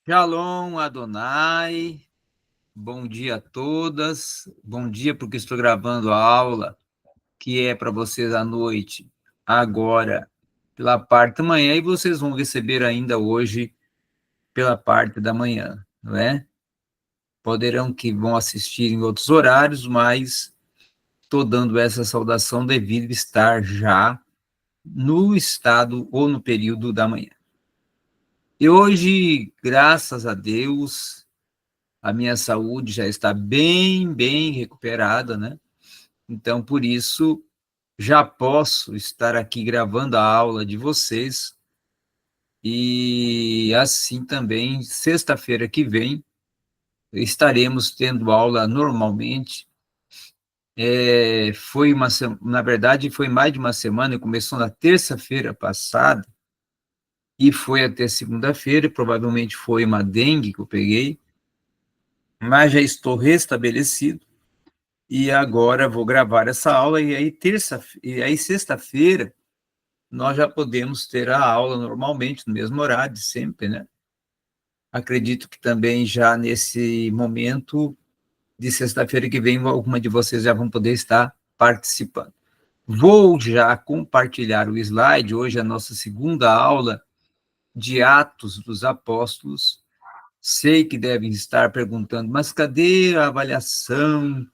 Shalom Adonai, bom dia a todas, bom dia porque estou gravando a aula que é para vocês à noite, agora, pela parte da manhã, e vocês vão receber ainda hoje pela parte da manhã, não é? Poderão que vão assistir em outros horários, mas estou dando essa saudação devido estar já no estado ou no período da manhã. E hoje, graças a Deus, a minha saúde já está bem recuperada, né? Então, por isso, já posso estar aqui gravando a aula de vocês e assim também, sexta-feira que vem, estaremos tendo aula normalmente. Na verdade, foi mais de uma semana, começou na terça-feira passada e foi até segunda-feira, provavelmente foi uma dengue que eu peguei, mas já estou restabelecido. E agora vou gravar essa aula e aí sexta-feira nós já podemos ter a aula normalmente no mesmo horário de sempre, né? Acredito que também já nesse momento de sexta-feira que vem alguma de vocês já vão poder estar participando. Vou já compartilhar o slide, hoje é a nossa segunda aula de Atos dos Apóstolos. Sei que devem estar perguntando, mas cadê a avaliação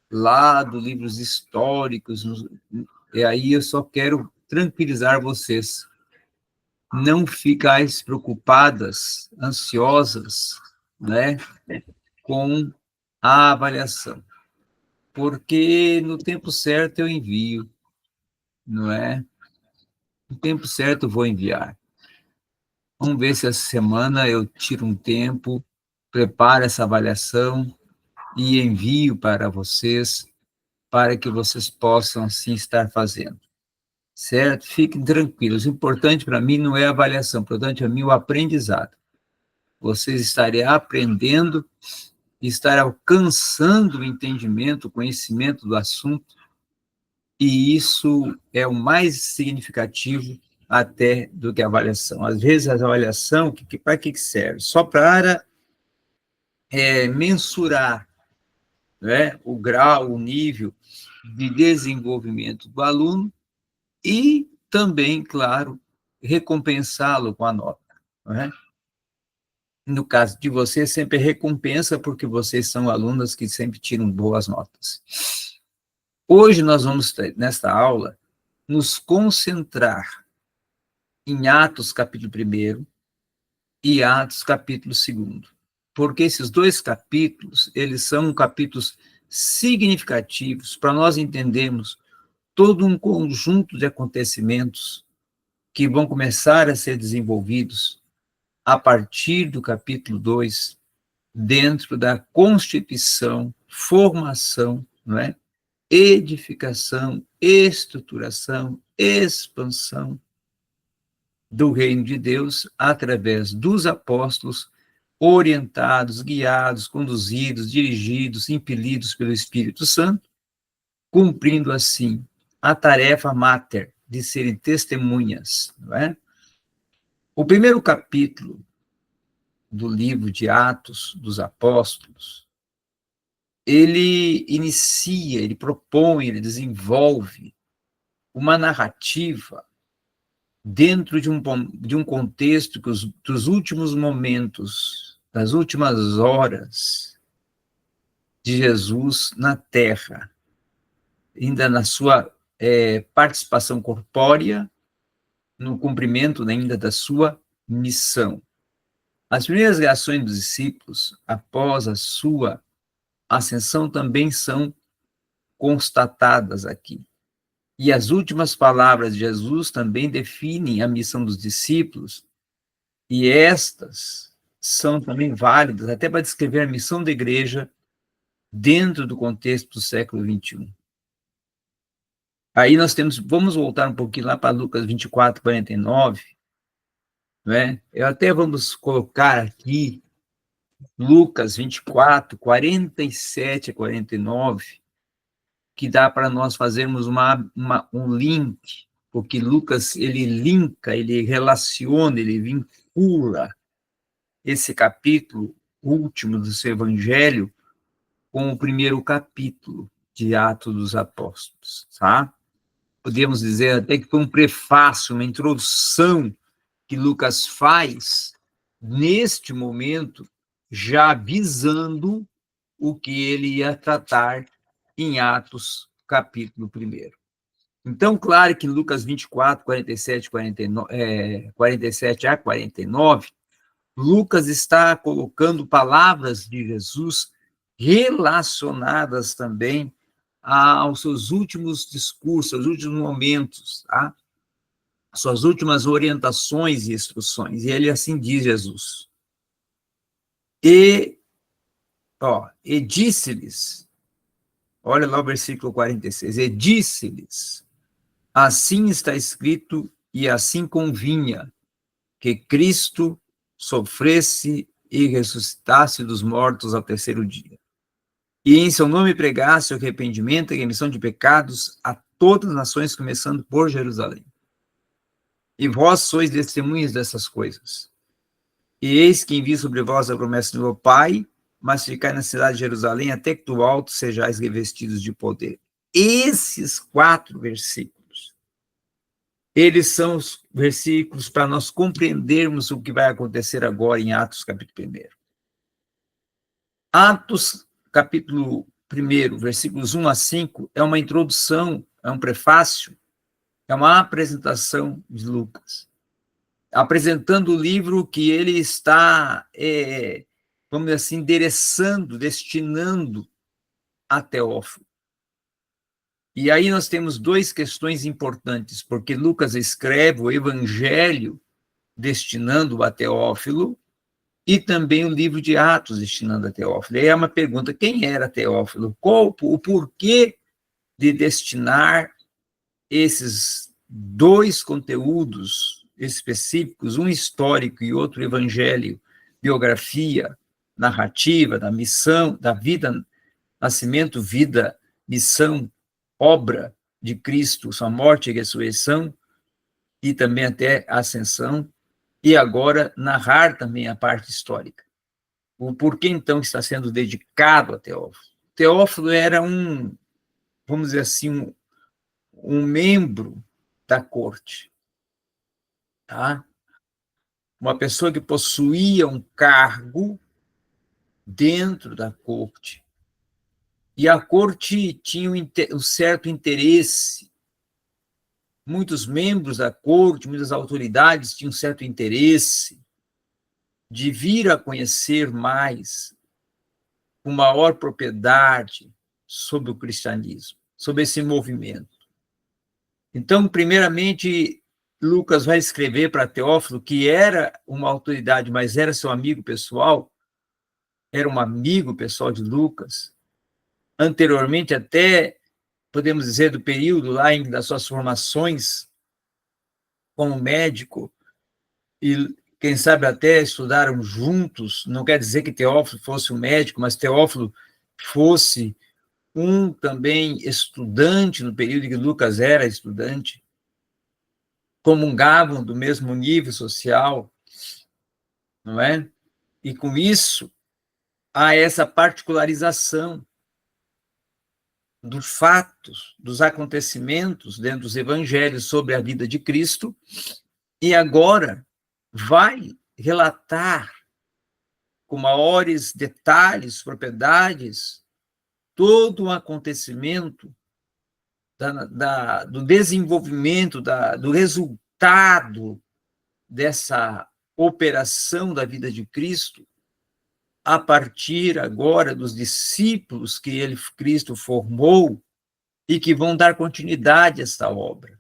lá dos livros históricos? E aí eu só quero tranquilizar vocês. Não ficais preocupadas, ansiosas, né, com a avaliação, porque no tempo certo eu envio, não é? No tempo certo eu vou enviar. Vamos ver se essa semana eu tiro um tempo, preparo essa avaliação e envio para vocês, para que vocês possam, assim, estar fazendo. Certo? Fiquem tranquilos. O importante para mim não é a avaliação, o importante para mim é o aprendizado. Vocês estarem aprendendo, estar alcançando o entendimento, o conhecimento do assunto, e isso é o mais significativo até do que a avaliação. Às vezes a avaliação, para que serve? Só para mensurar, né, o grau, o nível de desenvolvimento do aluno e também, claro, recompensá-lo com a nota, não é? No caso de vocês, sempre recompensa, porque vocês são alunos que sempre tiram boas notas. Hoje nós vamos, nesta aula, nos concentrar em Atos capítulo 1 e Atos capítulo 2, porque esses dois capítulos, eles são capítulos significativos para nós entendermos todo um conjunto de acontecimentos que vão começar a ser desenvolvidos a partir do capítulo 2, dentro da constituição, formação, não é? Edificação, estruturação, expansão do reino de Deus através dos apóstolos, orientados, guiados, conduzidos, dirigidos, impelidos pelo Espírito Santo, cumprindo assim a tarefa máter de serem testemunhas, não é? O primeiro capítulo do livro de Atos dos Apóstolos, ele inicia, ele propõe, ele desenvolve uma narrativa dentro de um contexto que dos últimos momentos, das últimas horas de Jesus na Terra, ainda na sua participação corpórea, no cumprimento ainda da sua missão. As primeiras reações dos discípulos após a sua ascensão também são constatadas aqui. E as últimas palavras de Jesus também definem a missão dos discípulos, e estas são também válidas até para descrever a missão da igreja dentro do contexto do século XXI. Aí vamos voltar um pouquinho lá para Lucas 24, 49, né? Eu até vamos colocar aqui Lucas 24, 47 a 49, que dá para nós fazermos um link, porque Lucas, ele linka, ele relaciona, ele vincula esse capítulo último do seu evangelho com o primeiro capítulo de Atos dos Apóstolos, tá? Podemos dizer até que foi um prefácio, uma introdução que Lucas faz neste momento, já visando o que ele ia tratar em Atos, capítulo 1. Então, claro que Lucas 24, 47, 47 a 49, Lucas está colocando palavras de Jesus relacionadas também aos seus últimos discursos, aos últimos momentos, tá? Suas últimas orientações e instruções. E ele assim diz, Jesus. E disse-lhes, olha lá o versículo 46, e disse-lhes, assim está escrito e assim convinha que Cristo sofresse e ressuscitasse dos mortos ao terceiro dia. E em seu nome pregasse o arrependimento e remissão de pecados a todas as nações, começando por Jerusalém. E vós sois testemunhas dessas coisas. E eis que envio sobre vós a promessa do meu Pai, mas ficai na cidade de Jerusalém até que do alto sejais revestidos de poder. Esses 4 versículos, eles são os versículos para nós compreendermos o que vai acontecer agora em Atos, capítulo 1. Atos, capítulo 1, versículos 1 a 5, é uma introdução, é um prefácio, é uma apresentação de Lucas, apresentando o livro que ele está, vamos dizer assim, endereçando, destinando a Teófilo. E aí nós temos 2 questões importantes, porque Lucas escreve o evangelho destinando a Teófilo, e também o livro de Atos destinando a Teófilo. E aí é uma pergunta, quem era Teófilo? Qual o porquê de destinar esses 2 conteúdos específicos, um histórico e outro evangelho, biografia, narrativa, da missão, da vida, nascimento, vida, missão, obra de Cristo, sua morte e ressurreição, e também até a ascensão, e agora narrar também a parte histórica. O porquê, então, está sendo dedicado a Teófilo. Teófilo era vamos dizer assim, um membro da corte, tá? Uma pessoa que possuía um cargo dentro da corte. E a corte tinha um certo interesse. Muitos membros da corte, muitas autoridades tinham um certo interesse de vir a conhecer mais, com maior propriedade, sobre o cristianismo, sobre esse movimento. Então, primeiramente, Lucas vai escrever para Teófilo, que era uma autoridade, mas era seu amigo pessoal, era um amigo pessoal de Lucas, anteriormente até, podemos dizer, do período lá das suas formações como médico, e quem sabe até estudaram juntos, não quer dizer que Teófilo fosse um médico, mas Teófilo fosse um também estudante no período em que Lucas era estudante, comungavam do mesmo nível social, não é? E com isso, há essa particularização dos fatos, dos acontecimentos dentro dos evangelhos sobre a vida de Cristo, e agora vai relatar com maiores detalhes, propriedades, todo o acontecimento do desenvolvimento, do resultado dessa operação da vida de Cristo, a partir agora dos discípulos que Cristo formou e que vão dar continuidade a esta obra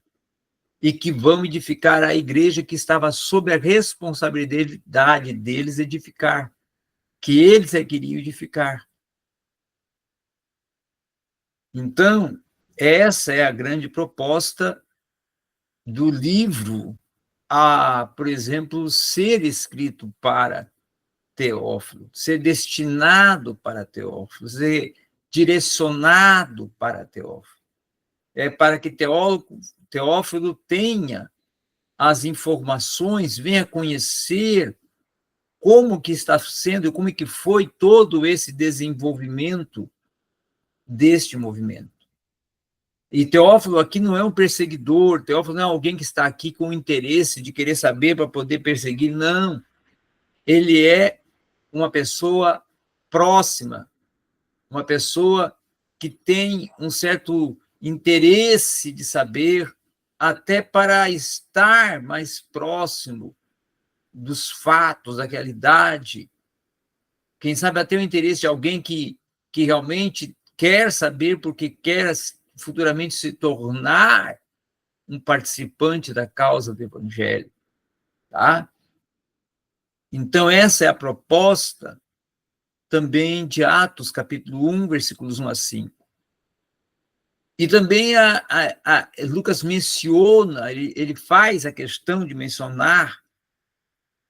e que vão edificar a igreja que estava sob a responsabilidade deles edificar, que eles queriam edificar. Então, essa é a grande proposta do livro, por exemplo, ser escrito para Teófilo, ser destinado para Teófilo, ser direcionado para Teófilo. É para que Teófilo tenha as informações, venha conhecer como que está sendo, como que foi todo esse desenvolvimento deste movimento. E Teófilo aqui não é um perseguidor, Teófilo não é alguém que está aqui com interesse de querer saber para poder perseguir, não. Ele é uma pessoa próxima, uma pessoa que tem um certo interesse de saber, até para estar mais próximo dos fatos, da realidade. Quem sabe até o interesse de alguém que realmente quer saber, porque quer futuramente se tornar um participante da causa do Evangelho. Tá? Então, essa é a proposta também de Atos, capítulo 1, versículos 1 a 5. E também Lucas menciona, ele faz a questão de mencionar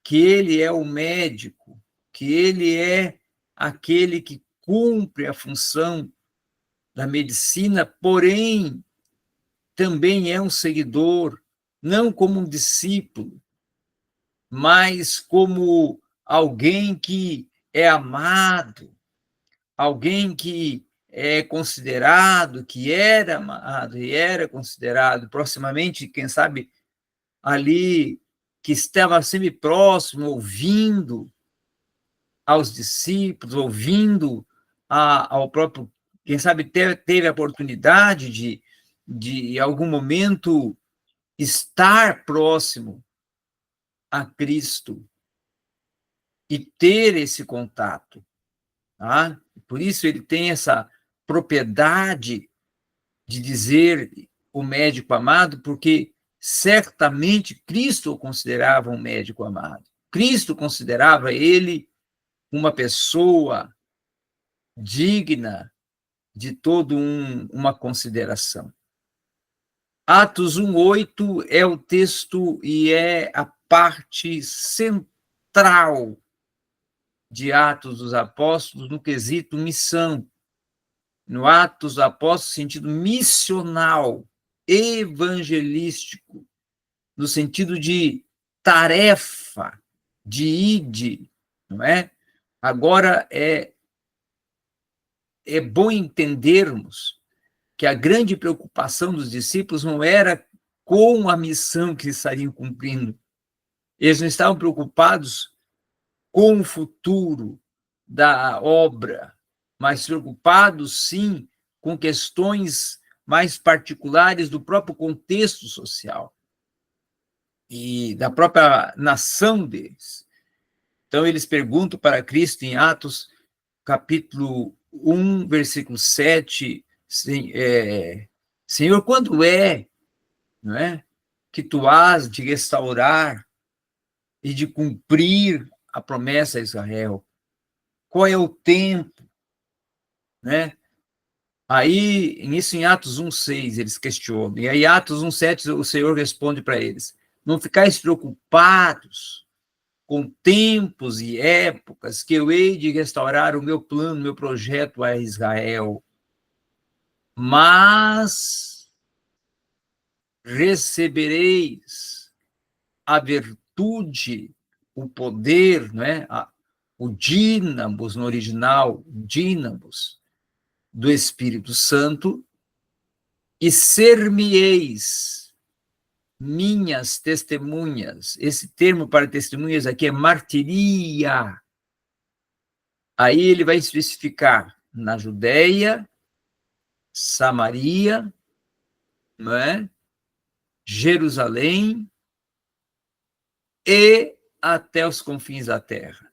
que ele é o médico, que ele é aquele que cumpre a função da medicina, porém também é um seguidor, não como um discípulo, mas como alguém que é amado, alguém que é considerado, que era amado e era considerado, proximamente, quem sabe, ali, que estava sempre próximo, ouvindo aos discípulos, ouvindo ao próprio, quem sabe, teve a oportunidade de, em algum momento, estar próximo a Cristo e ter esse contato. Tá? Por isso ele tem essa propriedade de dizer o médico amado, porque certamente Cristo o considerava um médico amado. Cristo considerava ele uma pessoa digna de toda uma consideração. Atos 1:8 é o texto e é a parte central de Atos dos Apóstolos no quesito missão. No Atos dos Apóstolos, sentido missional, evangelístico, no sentido de tarefa, de ide, não é? Agora, é bom entendermos que a grande preocupação dos discípulos não era com a missão que eles estariam cumprindo. Eles não estavam preocupados com o futuro da obra, mas preocupados, sim, com questões mais particulares do próprio contexto social e da própria nação deles. Então, eles perguntam para Cristo em Atos, capítulo 1, versículo 7, Senhor, quando não é, que tu has de restaurar e de cumprir a promessa a Israel? Qual é o tempo? Né? Aí, isso em Atos 1:6, eles questionam. E aí, Atos 1:7, o Senhor responde para eles: não ficais preocupados com tempos e épocas, que eu hei de restaurar o meu plano, meu projeto a Israel. Mas recebereis a virtude, o poder, não é? O dínamos, no original, dínamos, do Espírito Santo, e ser-me-eis minhas testemunhas. Esse termo para testemunhas aqui é martiria. Aí ele vai especificar na Judéia, Samaria, não é? Jerusalém e até os confins da terra.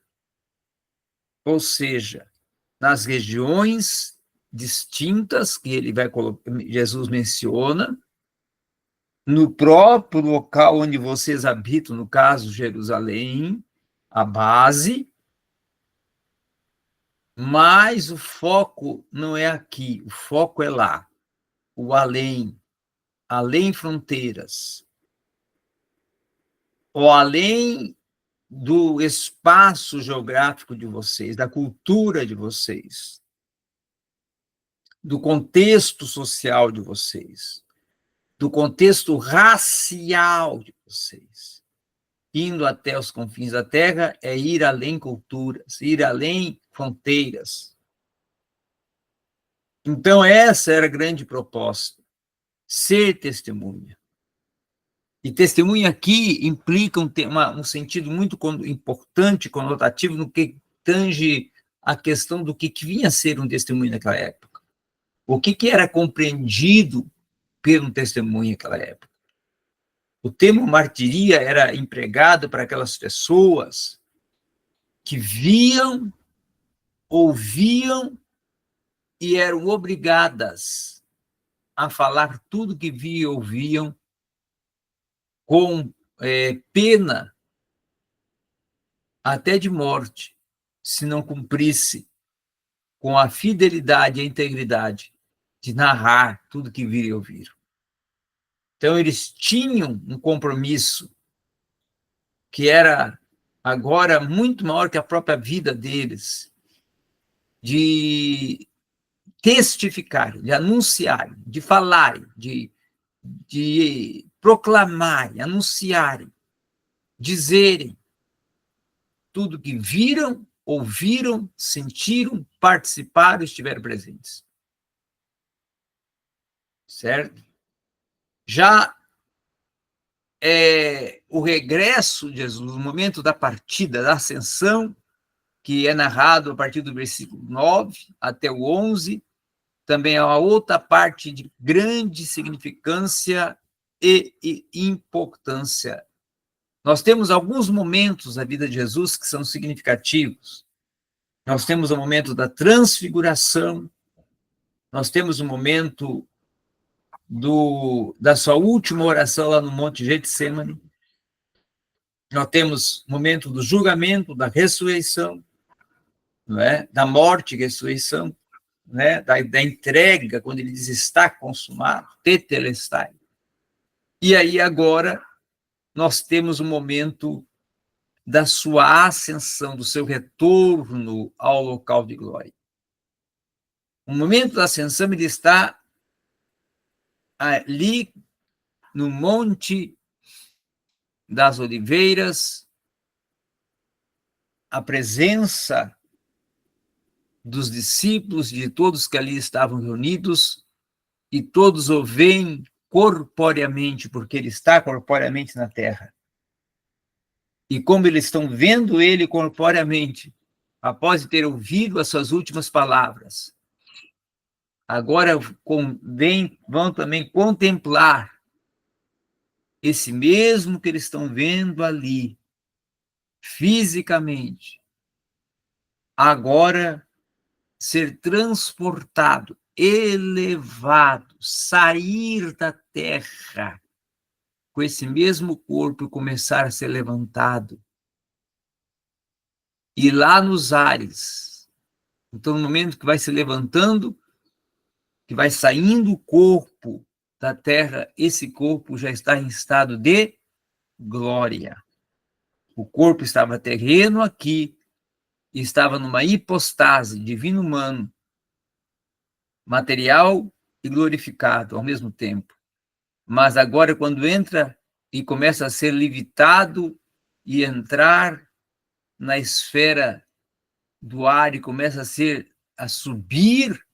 Ou seja, nas regiões distintas que ele vai colocar, Jesus menciona, no próprio local onde vocês habitam, no caso Jerusalém, a base, mas o foco não é aqui, o foco é lá, o além, além fronteiras, ou além do espaço geográfico de vocês, da cultura de vocês, do contexto social de vocês, do contexto racial de vocês. indo até os confins da terra, é ir além culturas, ir além fronteiras. Então, essa era a grande proposta, ser testemunha. E testemunha aqui implica um sentido muito importante, conotativo, no que tange a questão do que vinha a ser um testemunho naquela época. O que era compreendido pelo testemunho naquela época. O termo martiria era empregado para aquelas pessoas que viam, ouviam e eram obrigadas a falar tudo que viam e ouviam com pena até de morte, se não cumprisse com a fidelidade e a integridade de narrar tudo que viram e ouviram. Então, eles tinham um compromisso que era agora muito maior que a própria vida deles, de testificar, de anunciar, de falar, de proclamar, anunciarem, dizerem tudo que viram, ouviram, sentiram, participaram, estiveram presentes. Certo? Já o regresso de Jesus, o momento da partida, da ascensão, que é narrado a partir do versículo 9 até o 11, também é uma outra parte de grande significância e importância. Nós temos alguns momentos da vida de Jesus que são significativos. Nós temos o momento da transfiguração, nós temos o momento da sua última oração lá no Monte Getsemane, nós temos o momento do julgamento, da ressurreição, não é? Da morte e ressurreição, né? Da entrega, quando ele diz está consumado, tetelestai. E aí agora nós temos o momento da sua ascensão, do seu retorno ao local de glória. O momento da ascensão, ele está ali no Monte das Oliveiras, a presença dos discípulos, de todos que ali estavam reunidos, e todos o veem corporeamente, porque ele está corporeamente na terra. E como eles estão vendo ele corporeamente, após ter ouvido as suas últimas palavras, agora vão também contemplar esse mesmo que eles estão vendo ali, fisicamente, agora ser transportado, elevado, sair da terra, com esse mesmo corpo e começar a ser levantado. E lá nos ares, então no momento que vai se levantando, que vai saindo o corpo da terra, esse corpo já está em estado de glória. O corpo estava terreno aqui, estava numa hipostase divino-humano, material e glorificado ao mesmo tempo. Mas agora, quando entra e começa a ser levitado e entrar na esfera do ar e começa a subir,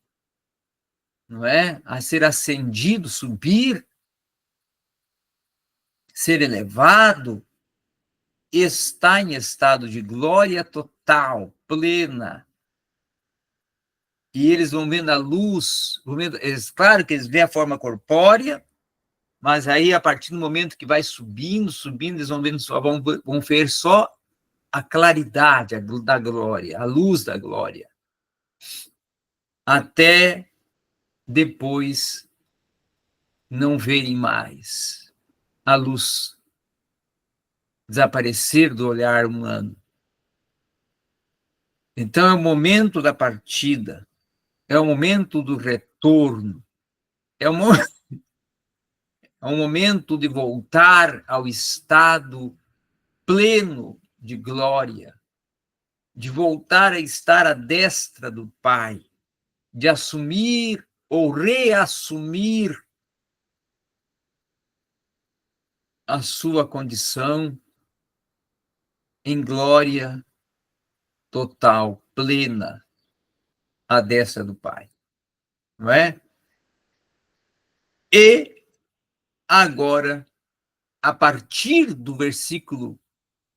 não é? A ser ascendido, subir, ser elevado, está em estado de glória total, plena. E eles vão vendo a luz, claro que eles veem a forma corpórea, mas aí, a partir do momento que vai subindo, eles vão ver só a claridade da glória, a luz da glória. Até depois não verem mais a luz desaparecer do olhar humano. Então, é o momento da partida, é o momento do retorno, é um momento de voltar ao estado pleno de glória, de voltar a estar à destra do Pai, de assumir ou reassumir a sua condição em glória total, plena, à destra do Pai, não é? E agora, a partir do versículo,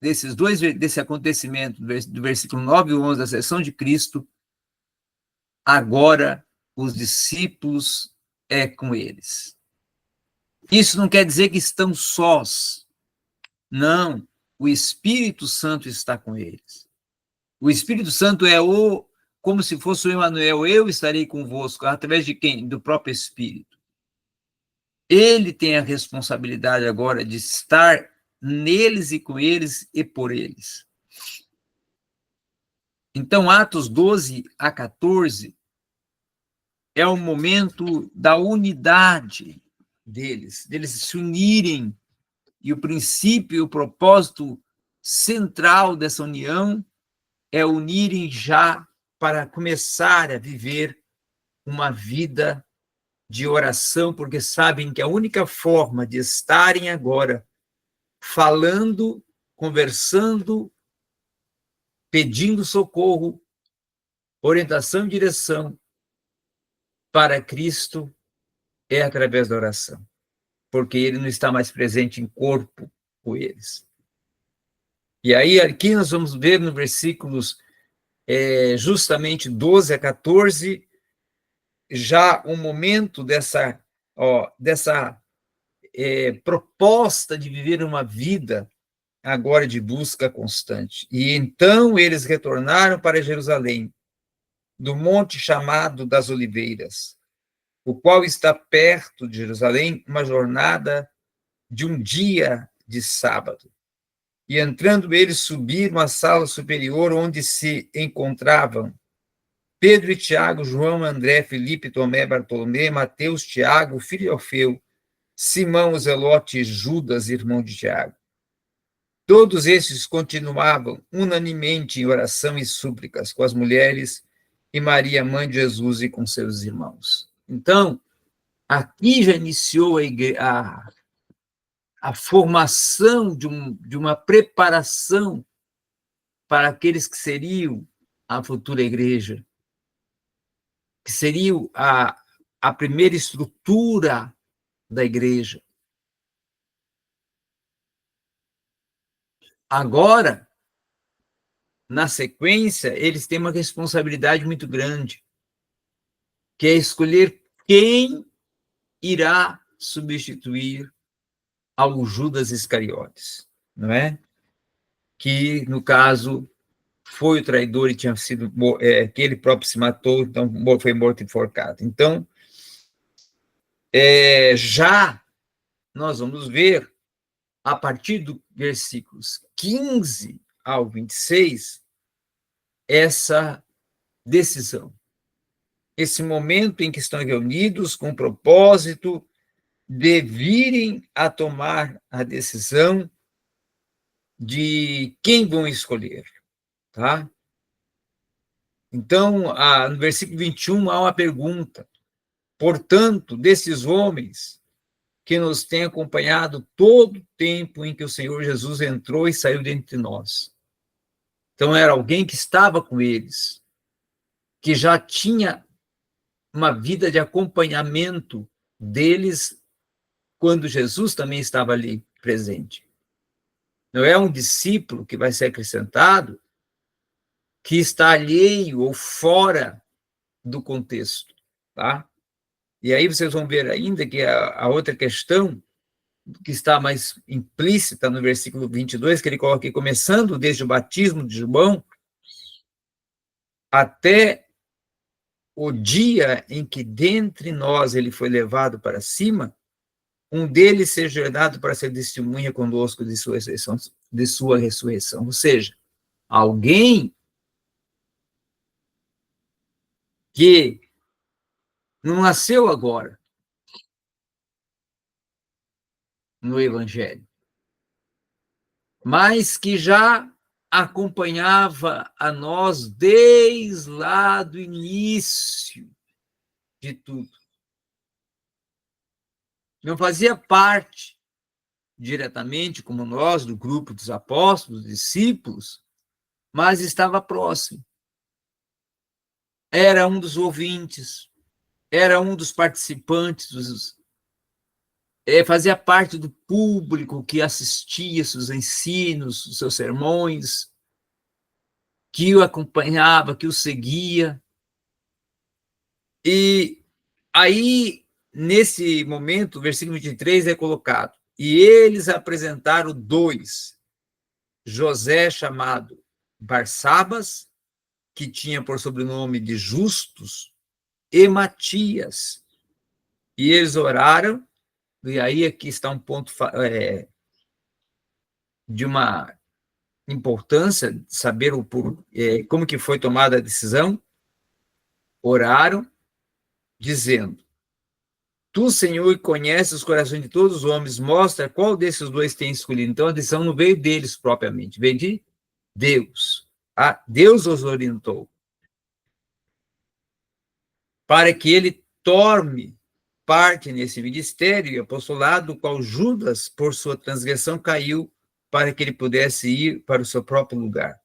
desse acontecimento, do versículo 9 e 11 da sessão de Cristo, agora os discípulos é com eles. Isso não quer dizer que estão sós. Não, o Espírito Santo está com eles. O Espírito Santo é como se fosse o Emmanuel, eu estarei convosco, através de quem? Do próprio Espírito. Ele tem a responsabilidade agora de estar neles e com eles e por eles. Então, Atos 12 a 14 é o momento da unidade deles se unirem, e o princípio e o propósito central dessa união é unirem já para começar a viver uma vida de oração, porque sabem que a única forma de estarem agora falando, conversando, pedindo socorro, orientação e direção para Cristo é através da oração, porque ele não está mais presente em corpo com eles. E aí, aqui nós vamos ver no versículos justamente 12 a 14, já um momento dessa proposta de viver uma vida agora de busca constante. E então eles retornaram para Jerusalém, do monte chamado das Oliveiras, o qual está perto de Jerusalém, uma jornada de um dia de sábado. E entrando eles subiram à sala superior, onde se encontravam Pedro e Tiago, João, André, Felipe, Tomé, Bartolomé, Mateus, Tiago, filho de Alfeu, Simão, o Zelote e Judas, irmão de Tiago. Todos esses continuavam unanimemente em oração e súplicas com as mulheres e Maria, mãe de Jesus, e com seus irmãos. Então, aqui já iniciou a formação de uma preparação para aqueles que seriam a futura igreja, que seriam a primeira estrutura da igreja. Agora, na sequência, eles têm uma responsabilidade muito grande, que é escolher quem irá substituir ao Judas Iscariotes, não é? Que, no caso, foi o traidor e tinha sido que ele próprio se matou, então foi morto enforcado. Então, já nós vamos ver, a partir dos versículos 15 ao 26, essa decisão. Esse momento em que estão reunidos com o propósito de virem a tomar a decisão de quem vão escolher, tá? Então, no versículo 21 há uma pergunta. Portanto, desses homens que nos têm acompanhado todo o tempo em que o Senhor Jesus entrou e saiu dentre nós. Então, era alguém que estava com eles, que já tinha uma vida de acompanhamento deles quando Jesus também estava ali presente. Não é um discípulo que vai ser acrescentado que está alheio ou fora do contexto, tá? E aí vocês vão ver ainda que a outra questão que está mais implícita no versículo 22, que ele coloca aqui, começando desde o batismo de João até o dia em que dentre nós ele foi levado para cima, um deles seja herdado para ser testemunha conosco de sua ressurreição, de sua ressurreição. Ou seja, alguém que não nasceu agora no Evangelho, mas que já acompanhava a nós desde lá do início de tudo. Não fazia parte diretamente como nós, do grupo dos apóstolos, discípulos, mas estava próximo. Era um dos ouvintes, era um dos participantes, fazia parte do público que assistia seus ensinos, seus sermões, que o acompanhava, que o seguia. E aí, nesse momento, o versículo 23 é colocado: e eles apresentaram dois, José, chamado Barsabas, que tinha por sobrenome de Justus, e Matias. E eles oraram, e aí aqui está um ponto de uma importância, de saber como que foi tomada a decisão. Oraram, dizendo: Tu, Senhor, conheces os corações de todos os homens, mostra qual desses dois tem escolhido. Então, a decisão não veio deles propriamente, veio de Deus. Deus os orientou para que ele tome parte nesse ministério e apostolado, do qual Judas, por sua transgressão, caiu, para que ele pudesse ir para o seu próprio lugar.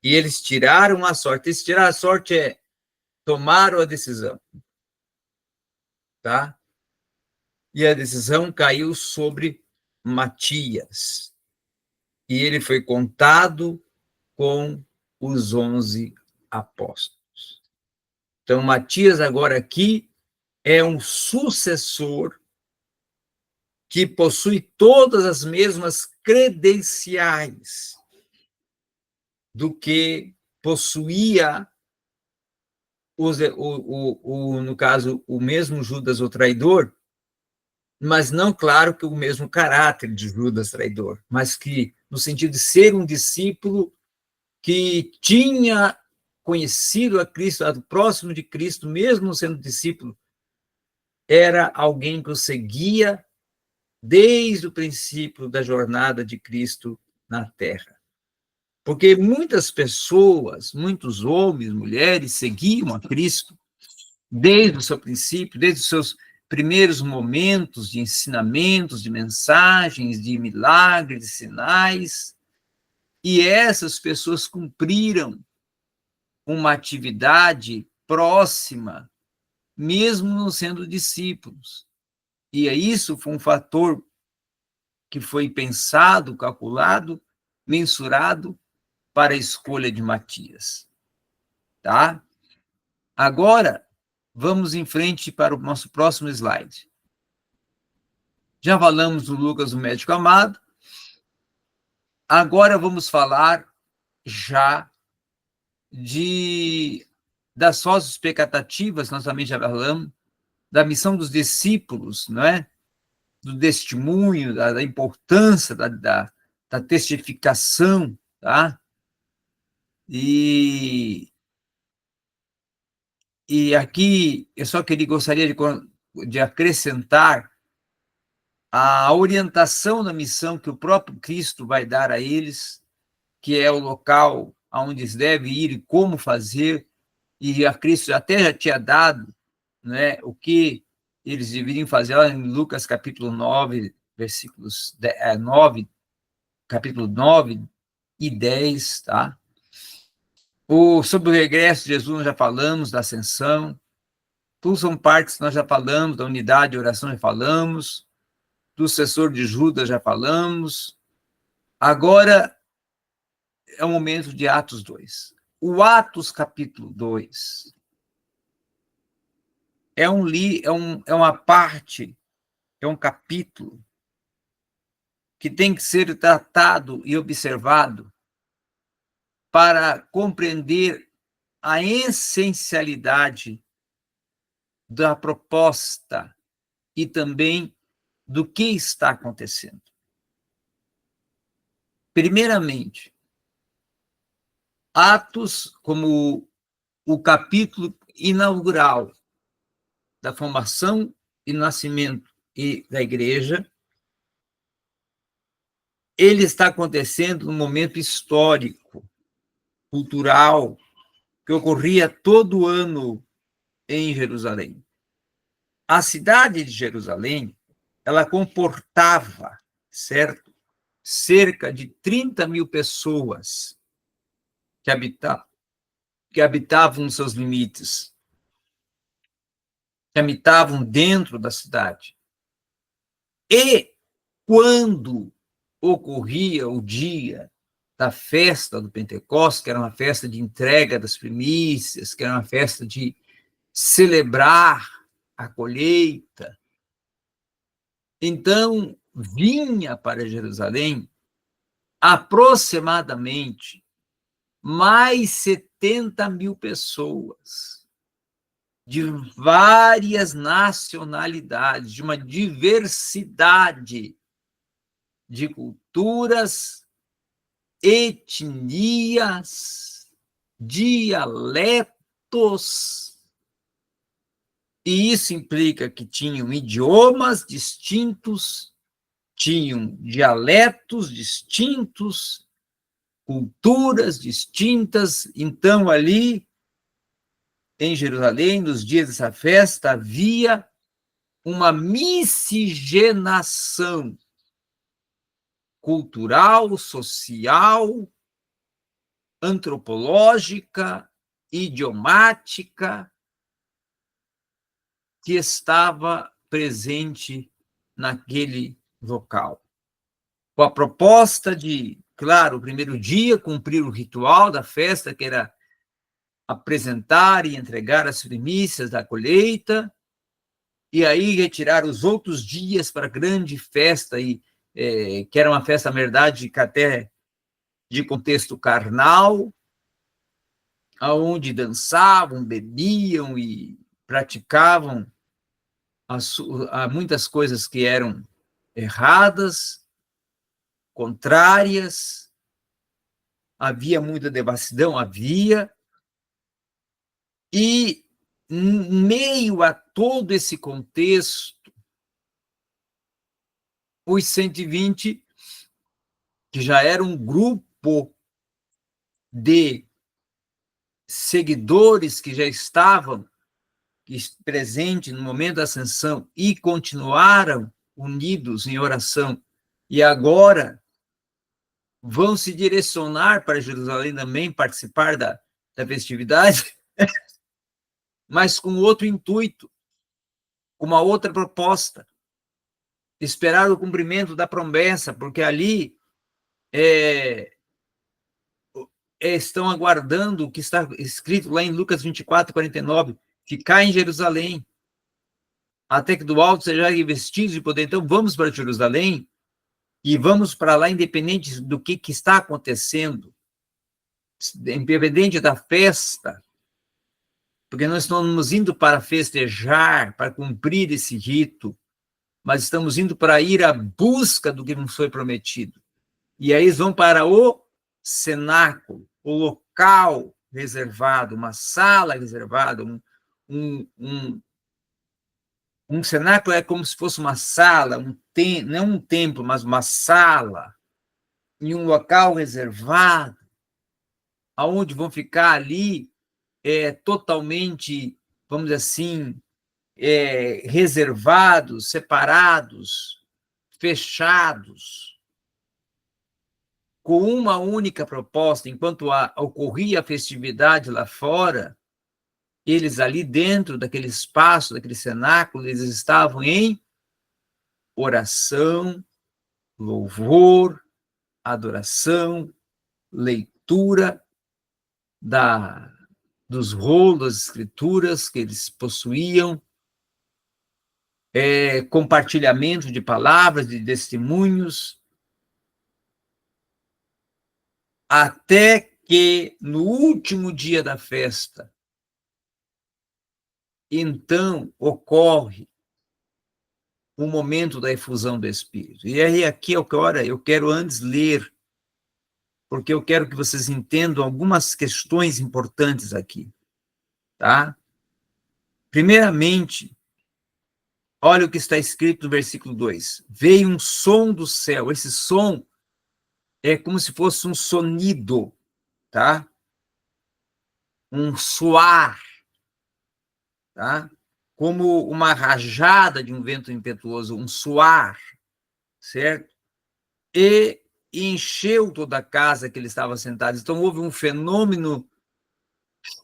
E eles tiraram a sorte. Esse tirar a sorte é tomaram a decisão. Tá? E a decisão caiu sobre Matias. E ele foi contado com os 11 apóstolos. Então, Matias, agora aqui, é um sucessor que possui todas as mesmas credenciais do que possuía, no caso, o mesmo Judas, o traidor, mas não, claro, que o mesmo caráter de Judas traidor, mas que, no sentido de ser um discípulo que tinha conhecido a Cristo, próximo de Cristo, mesmo sendo discípulo, era alguém que o seguia desde o princípio da jornada de Cristo na Terra. Porque muitas pessoas, muitos homens, mulheres, seguiam a Cristo desde o seu princípio, desde os seus primeiros momentos de ensinamentos, de mensagens, de milagres, de sinais, e essas pessoas cumpriram uma atividade próxima, mesmo não sendo discípulos. E isso foi um fator que foi pensado, calculado, mensurado para a escolha de Matias. Tá? Agora, vamos em frente para o nosso próximo slide. Já falamos do Lucas, o médico amado. Agora vamos falar já das sócios expectativas, nós também já falamos, da missão dos discípulos, não é? Do testemunho, da importância da testificação, tá? E aqui eu só gostaria de acrescentar a orientação da missão que o próprio Cristo vai dar a eles, que é o local aonde eles devem ir e como fazer, e a Cristo até já tinha dado, né, o que eles deveriam fazer lá em Lucas capítulo 9, versículos 9, capítulo 9 e 10, tá? Sobre o regresso de Jesus, nós já falamos, da ascensão. Tudo são partes que nós já falamos, da unidade de oração já falamos, do sucessor de Judas já falamos. Agora é o momento de Atos 2. O Atos capítulo 2 é uma parte, é um capítulo que tem que ser tratado e observado para compreender a essencialidade da proposta e também do que está acontecendo. Primeiramente, Atos como o capítulo inaugural da formação e nascimento da igreja, ele está acontecendo num momento histórico, cultural, que ocorria todo ano em Jerusalém. A cidade de Jerusalém, ela comportava certo? Cerca de 30 mil pessoas que habitavam nos seus limites, que habitavam dentro da cidade. E quando ocorria o dia da festa do Pentecostes, que era uma festa de entrega das primícias, que era uma festa de celebrar a colheita, então vinha para Jerusalém aproximadamente mais 70 mil pessoas de várias nacionalidades, de uma diversidade de culturas, etnias, dialetos, e isso implica que tinham idiomas distintos, tinham dialetos distintos, culturas distintas. Então, ali em Jerusalém, nos dias dessa festa, havia uma miscigenação cultural, social, antropológica, idiomática, que estava presente naquele local. Com a proposta de, claro, o primeiro dia, cumprir o ritual da festa, que era apresentar e entregar as primícias da colheita, e aí retirar os outros dias para a grande festa, que era uma festa, na verdade, até de contexto carnal, aonde dançavam, bebiam e praticavam muitas coisas que eram erradas, contrárias, havia muita devassidão, e em meio a todo esse contexto, os 120, que já era um grupo de seguidores que já estavam presentes no momento da ascensão e continuaram unidos em oração, e agora vão se direcionar para Jerusalém também, participar da festividade, mas com outro intuito, com uma outra proposta, esperar o cumprimento da promessa, porque ali estão aguardando o que está escrito lá em Lucas 24, 49, ficar em Jerusalém, até que do alto sejam revestidos de poder. Então, vamos para Jerusalém, e vamos para lá independente do que está acontecendo, independente da festa, porque nós estamos indo para festejar, para cumprir esse rito, mas estamos indo para ir à busca do que nos foi prometido. E aí eles vão para o cenáculo, o local reservado, uma sala reservada, um cenáculo é como se fosse uma sala, não um templo, mas uma sala, em um local reservado, aonde vão ficar ali totalmente, vamos dizer assim, reservados, separados, fechados, com uma única proposta. Enquanto ocorria a festividade lá fora, eles ali dentro daquele espaço, daquele cenáculo, eles estavam em oração, louvor, adoração, leitura dos rolos das escrituras que eles possuíam, compartilhamento de palavras, de testemunhos, até que no último dia da festa, então ocorre o momento da efusão do Espírito. E aí aqui agora eu quero antes ler, porque eu quero que vocês entendam algumas questões importantes aqui, tá? Primeiramente, olha o que está escrito no versículo 2. Veio um som do céu. Esse som é como se fosse um sonido, tá? Um soar, tá? Como uma rajada de um vento impetuoso, um soar, certo? e encheu toda a casa que eles estavam sentados. Então, houve um fenômeno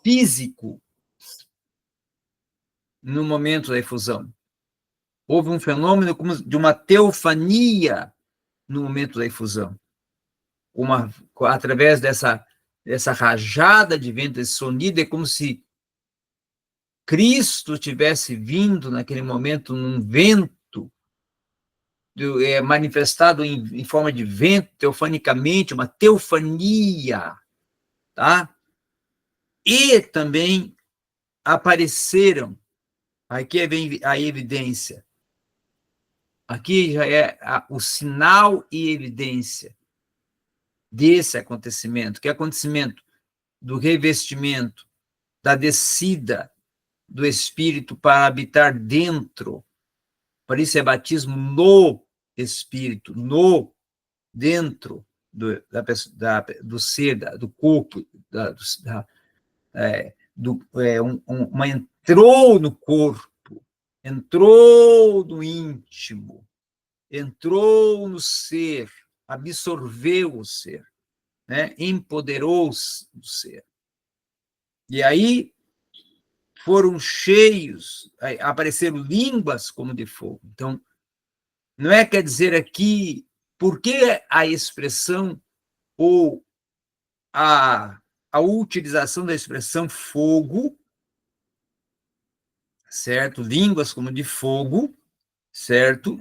físico no momento da efusão. Houve um fenômeno como de uma teofania no momento da efusão. Através dessa rajada de vento, esse sonido, é como se Cristo tivesse vindo naquele momento num vento, manifestado em forma de vento, teofanicamente, uma teofania, tá? E também apareceram, aqui vem a evidência, aqui já é o sinal e evidência desse acontecimento, que é acontecimento do revestimento, da descida do Espírito para habitar dentro. Por isso é batismo no Espírito, dentro do ser, do corpo, entrou no corpo, entrou no íntimo, entrou no ser, absorveu o ser, né? Empoderou-se do ser. E aí foram cheios, apareceram línguas como de fogo. Então, não é, quer dizer aqui, por que a expressão ou a utilização da expressão fogo, certo? Línguas como de fogo, certo?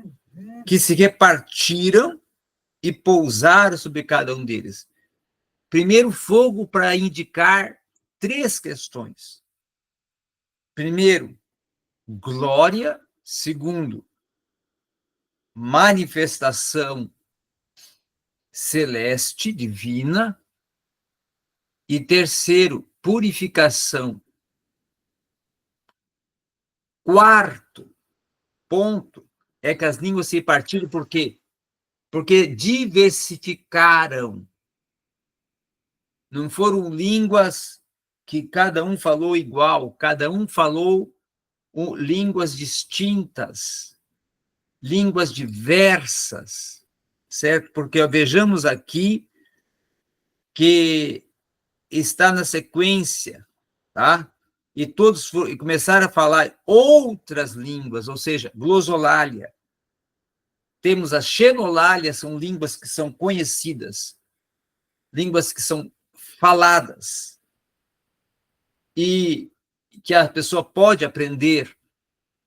Que se repartiram e pousaram sobre cada um deles. Primeiro, fogo para indicar 3 questões. Primeiro, glória. Segundo, manifestação celeste, divina. E terceiro, purificação. Quarto ponto é que as línguas se partiram por quê? Porque diversificaram. Não foram línguas que cada um falou igual, cada um falou línguas distintas, línguas diversas, certo? Porque vejamos aqui que está na sequência, tá? E todos começaram a falar outras línguas, ou seja, glossolália. Temos a xenolália, são línguas que são conhecidas, línguas que são faladas e que a pessoa pode aprender.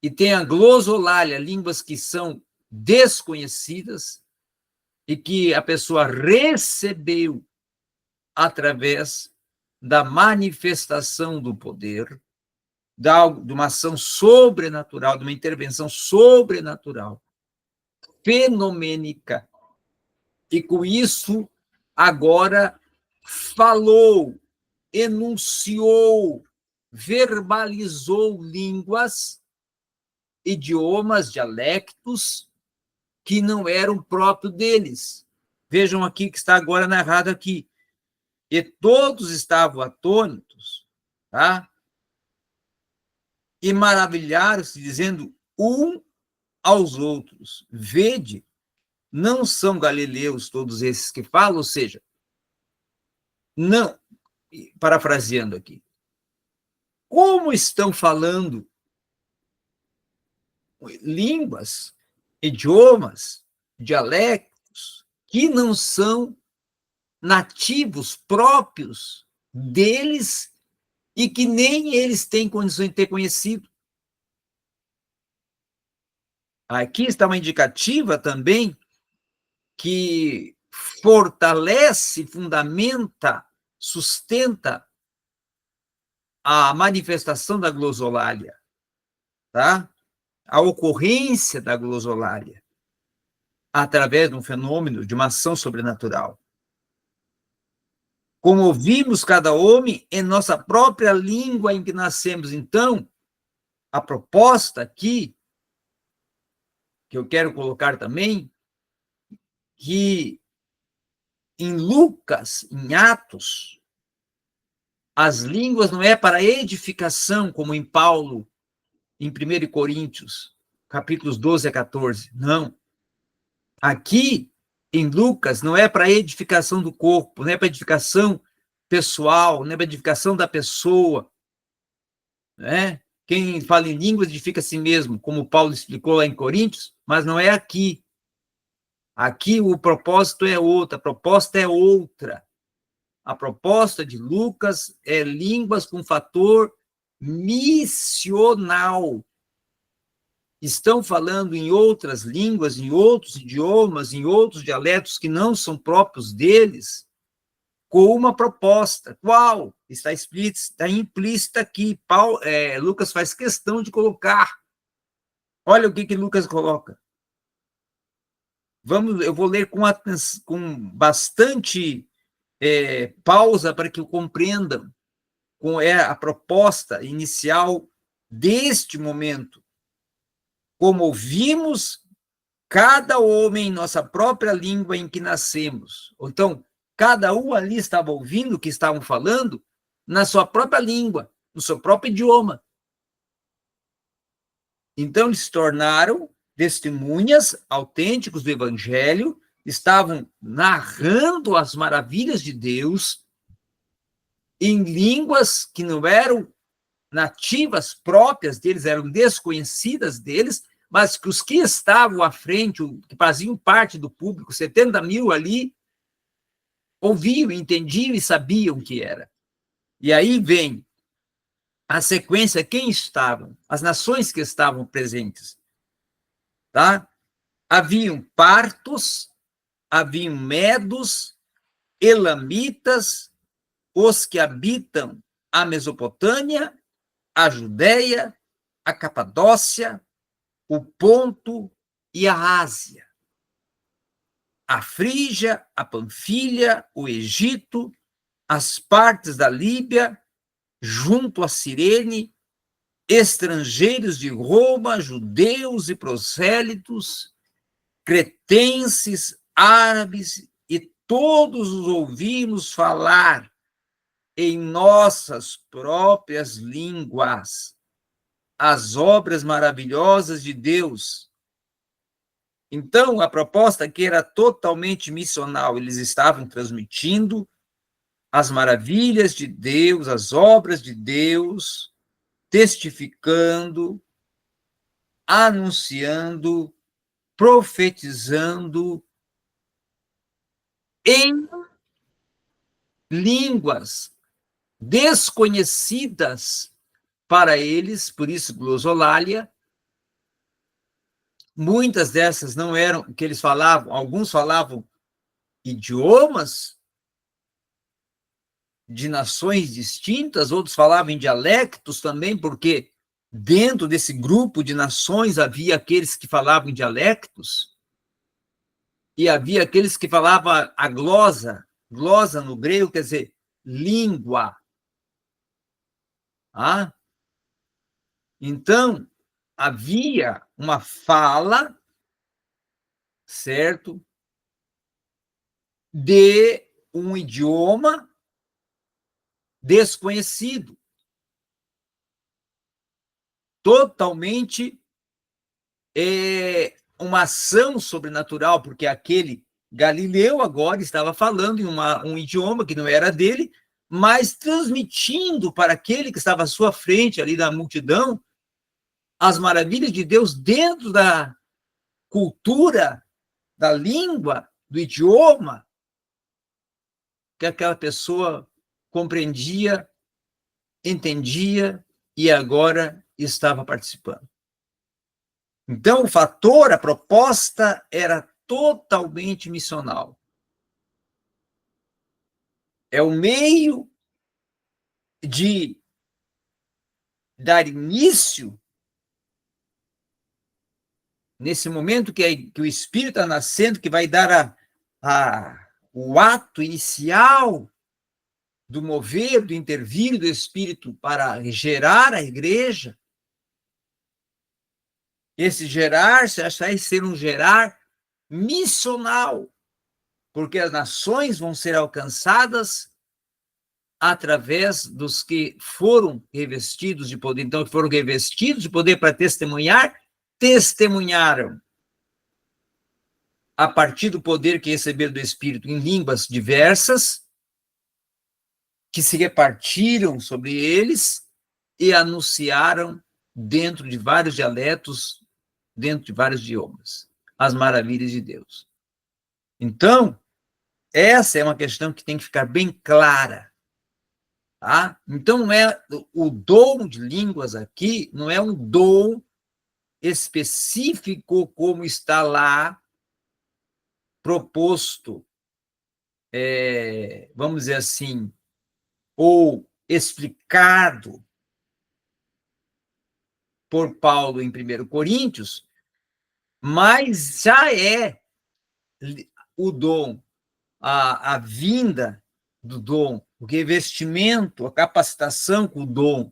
E tem a glossolalia, línguas que são desconhecidas e que a pessoa recebeu através da manifestação do poder, de uma ação sobrenatural, de uma intervenção sobrenatural, fenomênica. E com isso, agora falou, enunciou, verbalizou línguas, idiomas, dialectos, que não eram próprios deles. Vejam aqui que está agora narrado aqui. E todos estavam atônitos, tá? E maravilharam-se, dizendo aos outros: vede, não são galileus todos esses que falam? Ou seja, não, parafraseando aqui, como estão falando línguas, idiomas, dialectos, que não são nativos, próprios deles, e que nem eles têm condições de ter conhecido. Aqui está uma indicativa também que fortalece, fundamenta, sustenta a manifestação da glossolalia, tá? A ocorrência da glossolalia através de um fenômeno, de uma ação sobrenatural. Como ouvimos cada homem em nossa própria língua em que nascemos. Então, a proposta aqui, que eu quero colocar também, que em Lucas, em Atos, as línguas não é para edificação, como em Paulo, em 1 Coríntios, capítulos 12 a 14. Não. Aqui em Lucas não é para edificação do corpo, não é para edificação pessoal, não é para edificação da pessoa, né? Quem fala em línguas edifica a si mesmo, como Paulo explicou lá em Coríntios, mas não é aqui. Aqui o propósito é outro, a proposta é outra. A proposta de Lucas é línguas com fator missional. Estão falando em outras línguas, em outros idiomas, em outros dialetos que não são próprios deles, com uma proposta. Qual? Está implícita aqui. Lucas faz questão de colocar. Olha o que Lucas coloca. Eu vou ler com bastante pausa para que compreendam qual é a proposta inicial deste momento. Como ouvimos, cada homem em nossa própria língua em que nascemos. Então, cada um ali estava ouvindo o que estavam falando na sua própria língua, no seu próprio idioma. Então, eles se tornaram testemunhas autênticos do Evangelho, estavam narrando as maravilhas de Deus em línguas que não eram nativas próprias deles, eram desconhecidas deles, mas que os que estavam à frente, que faziam parte do público, 70 mil ali, ouviam, entendiam e sabiam o que era. E aí vem a sequência, quem estavam, as nações que estavam presentes. Tá? Haviam partos, haviam medos, elamitas, os que habitam a Mesopotâmia, a Judéia, a Capadócia, o Ponto e a Ásia, a Frígia, a Panfilha, o Egito, as partes da Líbia, junto a Cirene, estrangeiros de Roma, judeus e prosélitos, cretenses, árabes, e todos os ouvimos falar em nossas próprias línguas as obras maravilhosas de Deus. Então, a proposta aqui era totalmente missional. Eles estavam transmitindo as maravilhas de Deus, as obras de Deus, testificando, anunciando, profetizando em línguas desconhecidas para eles, por isso glosolalia. Muitas dessas não eram que eles falavam, alguns falavam idiomas de nações distintas, outros falavam em dialectos também, porque dentro desse grupo de nações havia aqueles que falavam em dialectos e havia aqueles que falavam a glosa no grego quer dizer língua. Ah? Então, havia uma fala, certo, de um idioma desconhecido, totalmente uma ação sobrenatural, porque aquele Galileu agora estava falando em um idioma que não era dele, mas transmitindo para aquele que estava à sua frente ali da multidão as maravilhas de Deus dentro da cultura, da língua, do idioma, que aquela pessoa compreendia, entendia e agora estava participando. Então, a proposta era totalmente missional. É o meio de dar início, nesse momento que o Espírito está nascendo, que vai dar o ato inicial do mover, do intervir do Espírito para gerar a igreja. Esse gerar se vai ser um gerar missional, porque as nações vão ser alcançadas através dos que foram revestidos de poder. Então, que foram revestidos de poder para testemunhar, testemunharam. a partir do poder que receberam do Espírito em línguas diversas, que se repartiram sobre eles e anunciaram dentro de vários dialetos, dentro de vários idiomas, as maravilhas de Deus. Então, essa é uma questão que tem que ficar bem clara. Tá? Então, não é o dom de línguas aqui, não é um dom específico como está lá proposto, vamos dizer assim, ou explicado por Paulo em 1 Coríntios, mas já é o dom, a vinda do dom, o revestimento, a capacitação com o dom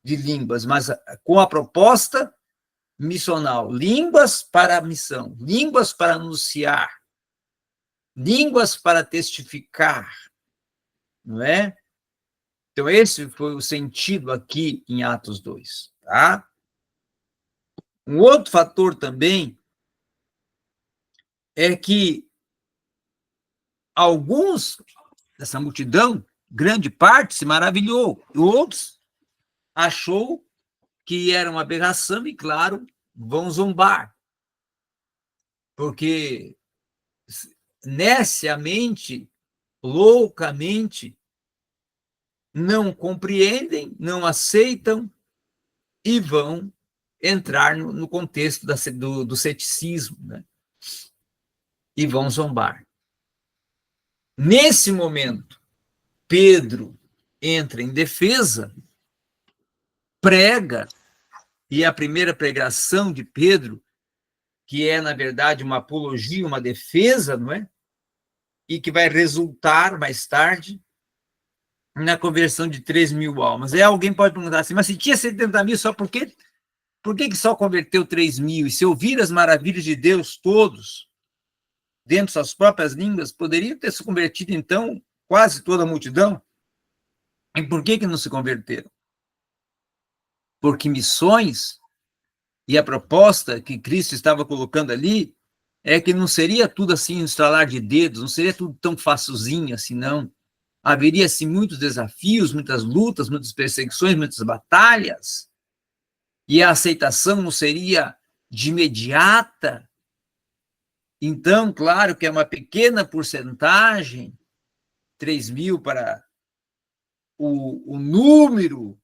de línguas, mas com a proposta missional, línguas para a missão, línguas para anunciar, línguas para testificar, não é? Então, esse foi o sentido aqui em Atos 2, tá? Um outro fator também é que alguns dessa multidão, grande parte, se maravilhou, outros achou que era uma aberração e, claro, vão zombar, porque neciamente, loucamente, não compreendem, não aceitam e vão entrar no contexto do ceticismo, né? E vão zombar. Nesse momento, Pedro entra em defesa, prega, e a primeira pregação de Pedro, que é, na verdade, uma apologia, uma defesa, não é? E que vai resultar, mais tarde, na conversão de 3.000 almas. E alguém pode perguntar assim, mas se tinha 70 mil, só por que só converteu 3.000? E se ouvir as maravilhas de Deus todos, dentro de suas próprias línguas, poderiam ter se convertido, então, quase toda a multidão? E por que não se converteram? Porque missões e a proposta que Cristo estava colocando ali é que não seria tudo assim, um estalar de dedos, não seria tudo tão facilzinho assim, não. Haveria, assim, muitos desafios, muitas lutas, muitas perseguições, muitas batalhas, e a aceitação não seria de imediata. Então, claro que é uma pequena porcentagem, 3.000 para o número,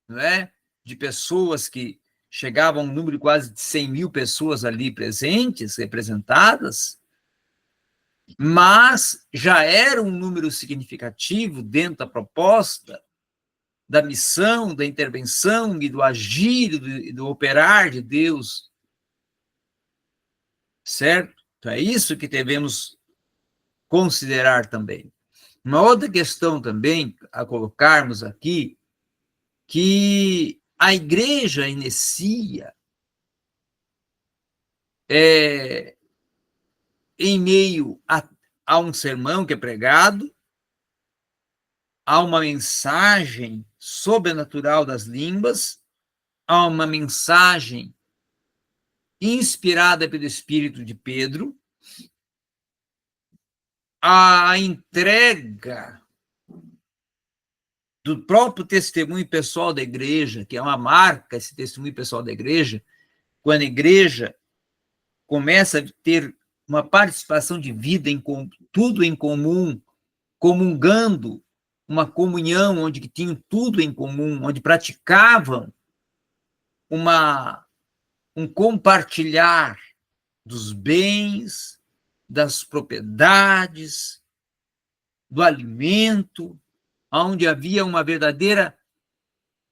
não é, de pessoas que chegavam a um número de quase de 100.000 pessoas ali presentes, representadas, mas já era um número significativo dentro da proposta, da missão, da intervenção e do agir, do operar de Deus, certo? Então, é isso que devemos considerar também. Uma outra questão também a colocarmos aqui, que a igreja inicia em meio a um sermão que é pregado, a uma mensagem sobrenatural das línguas, a uma mensagem inspirada pelo Espírito de Pedro, a entrega do próprio testemunho pessoal da igreja, que é uma marca, esse testemunho pessoal da igreja, quando a igreja começa a ter uma participação de vida, tudo em comum, comungando, uma comunhão onde tinham tudo em comum, onde praticavam um compartilhar dos bens, das propriedades, do alimento, onde havia uma verdadeira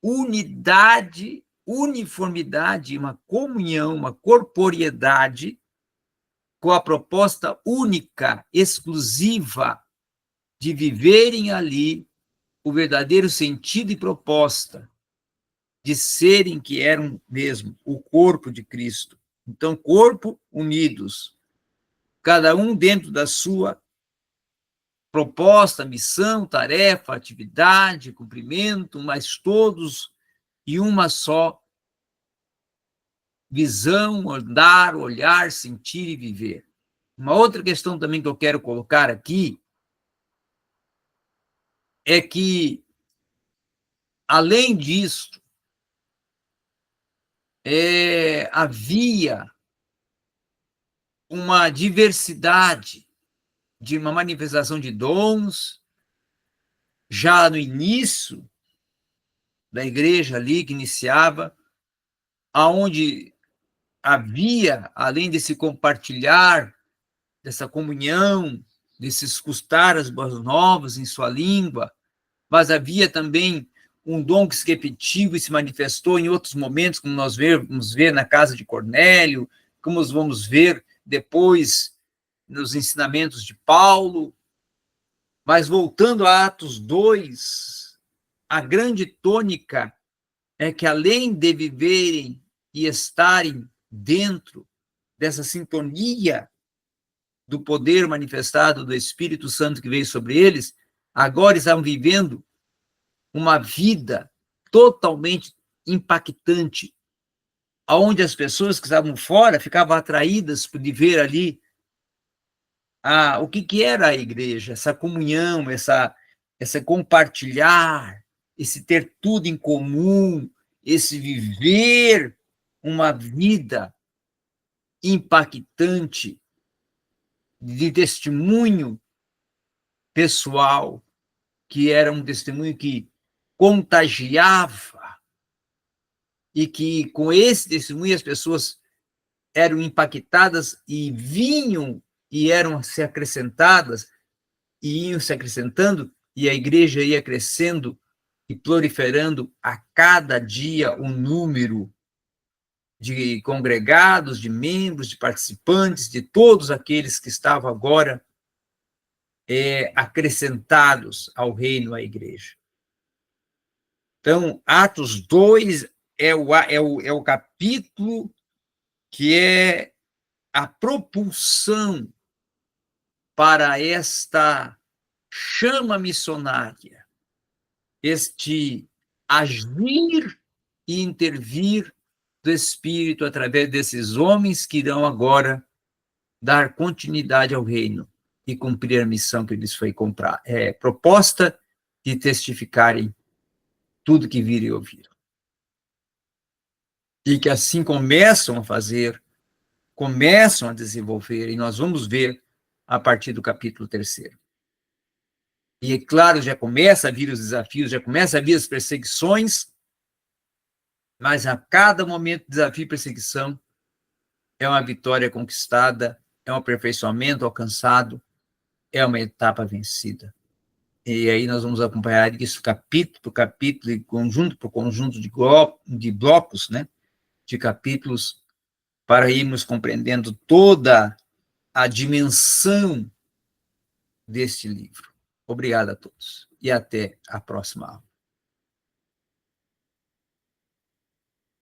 unidade, uniformidade, uma comunhão, uma corporeidade, com a proposta única, exclusiva, de viverem ali o verdadeiro sentido e proposta de serem que eram mesmo o corpo de Cristo. Então, corpo unidos, cada um dentro da sua proposta, missão, tarefa, atividade, cumprimento, mas todos em uma só visão, andar, olhar, sentir e viver. Uma outra questão também que eu quero colocar aqui é que, além disso, havia uma diversidade de uma manifestação de dons já no início da igreja ali, que iniciava, aonde havia, além desse compartilhar, dessa comunhão, desse escutar as boas novas em sua língua, mas havia também um dom que se repetiu e se manifestou em outros momentos, como nós vamos ver na casa de Cornélio, como nós vamos ver depois nos ensinamentos de Paulo. Mas voltando a Atos 2, a grande tônica é que, além de viverem e estarem dentro dessa sintonia do poder manifestado do Espírito Santo que veio sobre eles, agora estavam vivendo uma vida totalmente impactante, onde as pessoas que estavam fora ficavam atraídas por ver ali o que era a igreja, essa comunhão, essa compartilhar, esse ter tudo em comum, esse viver uma vida impactante de testemunho pessoal, que era um testemunho que contagiava, e que com esse testemunho as pessoas eram impactadas e vinham e eram se acrescentadas, e iam se acrescentando, e a igreja ia crescendo e proliferando a cada dia um número de congregados, de membros, de participantes, de todos aqueles que estavam agora acrescentados ao reino, à igreja. Então, Atos 2 é o capítulo que é a propulsão para esta chama missionária, este agir e intervir do Espírito através desses homens que irão agora dar continuidade ao reino e cumprir a missão que lhes foi proposta de testificarem tudo que viram e ouviram. E que assim começam a fazer, começam a desenvolver, e nós vamos ver a partir do capítulo 3. E, é claro, já começa a vir os desafios, já começa a vir as perseguições, mas a cada momento de desafio e perseguição é uma vitória conquistada, é um aperfeiçoamento alcançado, é uma etapa vencida. E aí nós vamos acompanhar isso capítulo por capítulo, e conjunto por conjunto de blocos, né, de capítulos, para irmos compreendendo toda a dimensão deste livro. Obrigado a todos e até a próxima aula.